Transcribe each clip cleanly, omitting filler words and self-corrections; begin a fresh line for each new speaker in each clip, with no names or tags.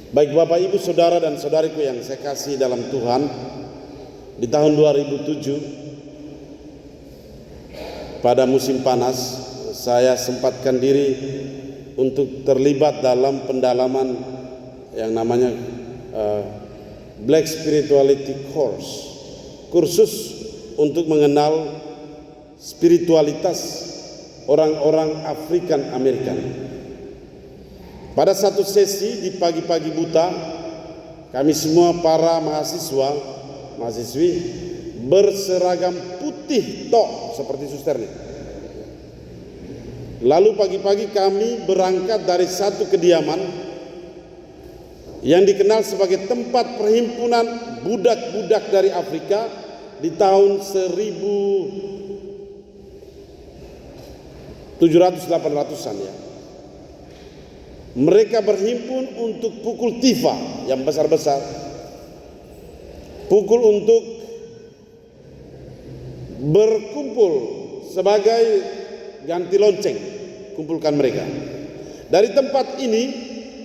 Baik Bapak Ibu Saudara dan saudariku yang saya kasih dalam Tuhan, di tahun 2007 pada musim panas saya sempatkan diri untuk terlibat dalam pendalaman yang namanya Black Spirituality Course, kursus untuk mengenal spiritualitas orang-orang African American. Pada satu sesi di pagi-pagi buta, kami semua para mahasiswi berseragam putih tok seperti suster nih. Lalu pagi-pagi kami berangkat dari satu kediaman yang dikenal sebagai tempat perhimpunan budak-budak dari Afrika di tahun 1700-1800-an ya. Mereka berhimpun untuk pukul tifa yang besar-besar, pukul untuk berkumpul sebagai ganti lonceng, kumpulkan mereka. Dari tempat ini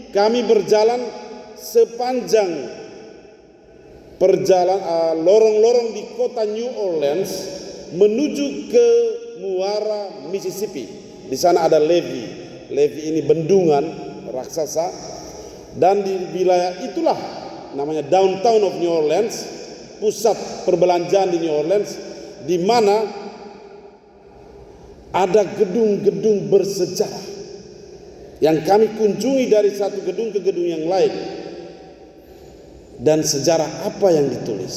kami berjalan sepanjang lorong-lorong di kota New Orleans menuju ke muara Mississippi. Di sana ada Levee ini bendungan raksasa, dan di wilayah itulah namanya downtown of New Orleans, pusat perbelanjaan di New Orleans, di mana ada gedung-gedung bersejarah yang kami kunjungi dari satu gedung ke gedung yang lain. Dan sejarah apa yang ditulis?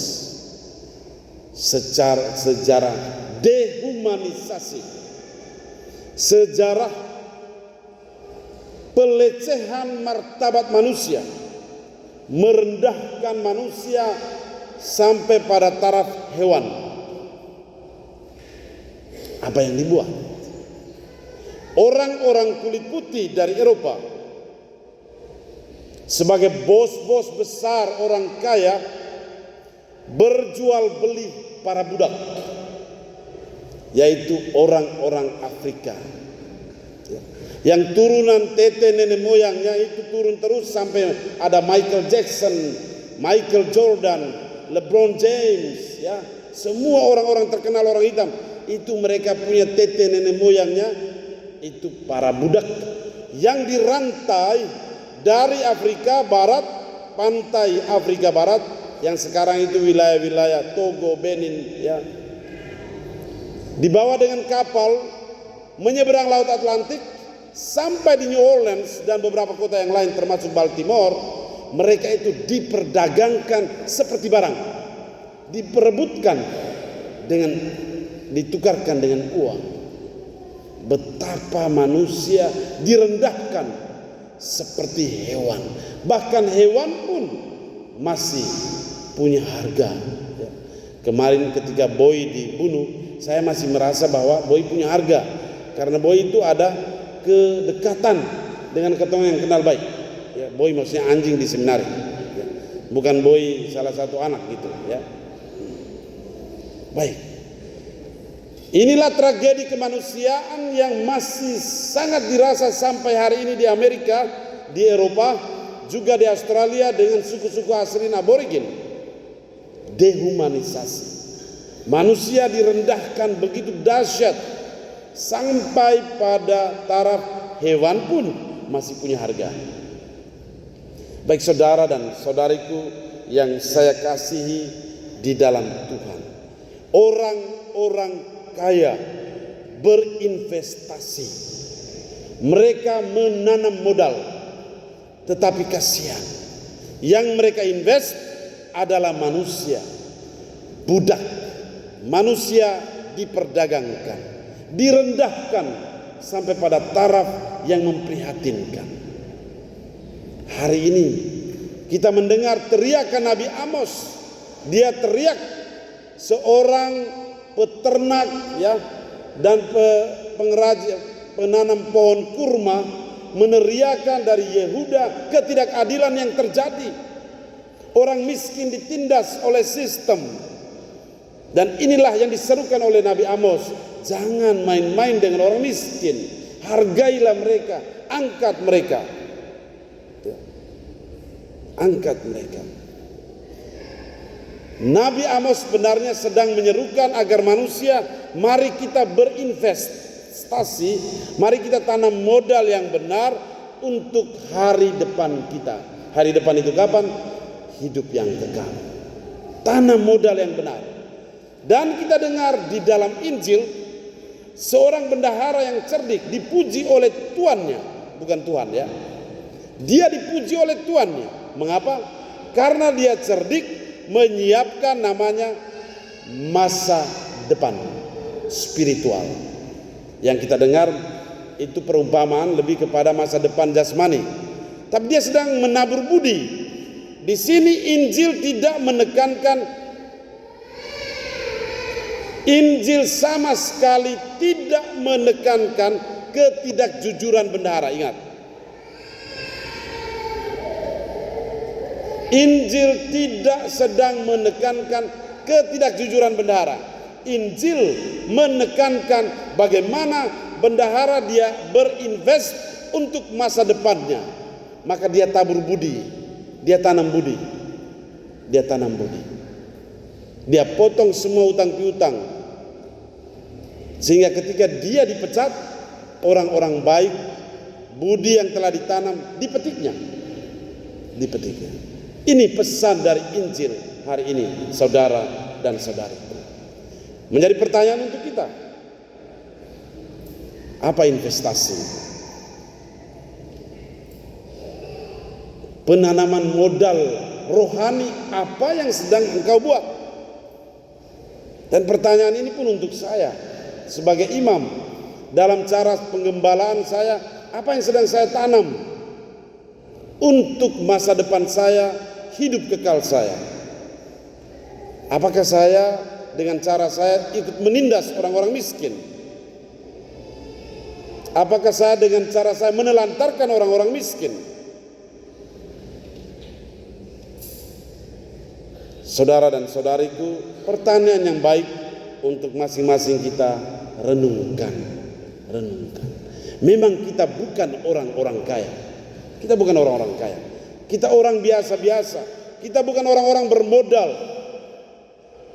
Sejarah dehumanisasi, sejarah pelecehan martabat manusia, merendahkan manusia sampai pada taraf hewan. Apa yang dibuat? Orang-orang kulit putih dari Eropa sebagai bos-bos besar orang kaya berjual beli para budak, yaitu orang-orang Afrika. Yang turunan tete nenek moyangnya itu turun terus sampai ada Michael Jackson, Michael Jordan, LeBron James, ya, semua orang-orang terkenal orang hitam itu mereka punya tete nenek moyangnya itu para budak yang dirantai dari Afrika Barat, pantai Afrika Barat yang sekarang itu wilayah-wilayah Togo, Benin, ya, dibawa dengan kapal menyeberang Laut Atlantik sampai di New Orleans dan beberapa kota yang lain termasuk Baltimore. Mereka itu diperdagangkan seperti barang, diperebutkan dengan ditukarkan dengan uang. Betapa manusia direndahkan seperti hewan, bahkan hewan pun masih punya harga. Kemarin ketika Boy dibunuh, saya masih merasa bahwa Boy punya harga, karena Boy itu ada kedekatan dengan ketemu yang kenal baik. Ya, Boy maksudnya anjing di seminari, ya, bukan Boy salah satu anak gitu. Ya. Baik, inilah tragedi kemanusiaan yang masih sangat dirasa sampai hari ini di Amerika, di Eropa, juga di Australia dengan suku-suku asli aborigin. Dehumanisasi, manusia direndahkan begitu dahsyat sampai pada taraf hewan pun masih punya harga. Baik saudara dan saudariku yang saya kasihi di dalam Tuhan, orang-orang kaya berinvestasi, mereka menanam modal, tetapi kasihan, yang mereka invest adalah manusia, budak, manusia diperdagangkan, direndahkan sampai pada taraf yang memprihatinkan. Hari ini kita mendengar teriakan Nabi Amos. Dia teriak, seorang peternak ya dan pengrajin penanam pohon kurma meneriakan dari Yehuda ketidakadilan yang terjadi. Orang miskin ditindas oleh sistem. Dan inilah yang diserukan oleh Nabi Amos. Jangan main-main dengan orang miskin. Hargailah mereka, angkat mereka. Angkat mereka. Nabi Amos sebenarnya sedang menyerukan agar manusia, mari kita berinvestasi, mari kita tanam modal yang benar untuk hari depan kita. Hari depan itu kapan? Hidup yang kekal. Tanam modal yang benar. Dan kita dengar di dalam Injil, seorang bendahara yang cerdik dipuji oleh tuannya, bukan Tuhan ya. Dia dipuji oleh tuannya. Mengapa? Karena dia cerdik, menyiapkan namanya masa depan spiritual. Yang kita dengar itu perumpamaan lebih kepada masa depan jasmani. Tapi dia sedang menabur budi. Di sini Injil tidak menekankan, Injil sama sekali tidak menekankan ketidakjujuran bendahara. Ingat, Injil tidak sedang menekankan ketidakjujuran bendahara. Injil menekankan bagaimana bendahara dia berinvest untuk masa depannya. Maka dia tabur budi, dia tanam budi, dia tanam budi. Dia potong semua utang piutang, sehingga ketika dia dipecat, orang-orang baik, budi yang telah ditanam dipetiknya. Ini pesan dari Injil hari ini, saudara dan saudari. Menjadi pertanyaan untuk kita, apa investasi? Penanaman modal rohani apa yang sedang engkau buat? Dan pertanyaan ini pun untuk saya sebagai imam, dalam cara penggembalaan saya, apa yang sedang saya tanam untuk masa depan saya, hidup kekal saya? Apakah saya dengan cara saya ikut menindas orang-orang miskin? Apakah saya dengan cara saya menelantarkan orang-orang miskin? Saudara dan saudariku, pertanyaan yang baik untuk masing-masing kita renungkan. Memang kita bukan orang-orang kaya. Kita bukan orang-orang kaya. Kita orang biasa-biasa. Kita bukan orang-orang bermodal.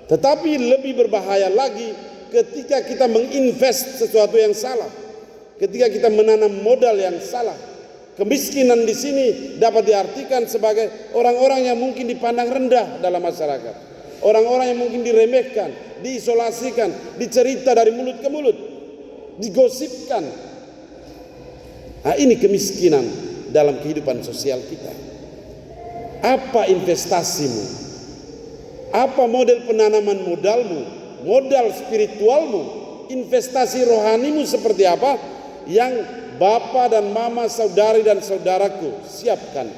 Tetapi lebih berbahaya lagi ketika kita menginvest sesuatu yang salah. Ketika kita menanam modal yang salah. Kemiskinan di sini dapat diartikan sebagai orang-orang yang mungkin dipandang rendah dalam masyarakat. Orang-orang yang mungkin diremehkan, diisolasikan, dicerita dari mulut ke mulut, digosipkan. Nah, ini kemiskinan dalam kehidupan sosial kita. Apa investasimu? Apa model penanaman modalmu? Modal spiritualmu? Investasi rohanimu seperti apa? Yang Bapak dan Mama, saudari dan saudaraku siapkan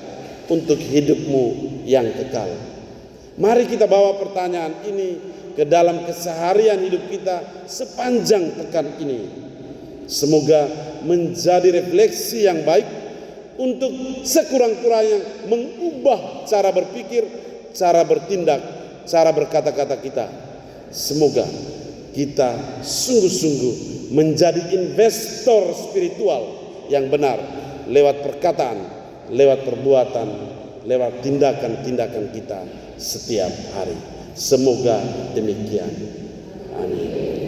untuk hidupmu yang kekal. Mari kita bawa pertanyaan ini ke dalam keseharian hidup kita sepanjang pekan ini. Semoga menjadi refleksi yang baik untuk sekurang-kurangnya mengubah cara berpikir, cara bertindak, cara berkata-kata kita. Semoga kita sungguh-sungguh menjadi investor spiritual yang benar lewat perkataan, lewat perbuatan, lewat tindakan-tindakan kita setiap hari. Semoga demikian. Amin.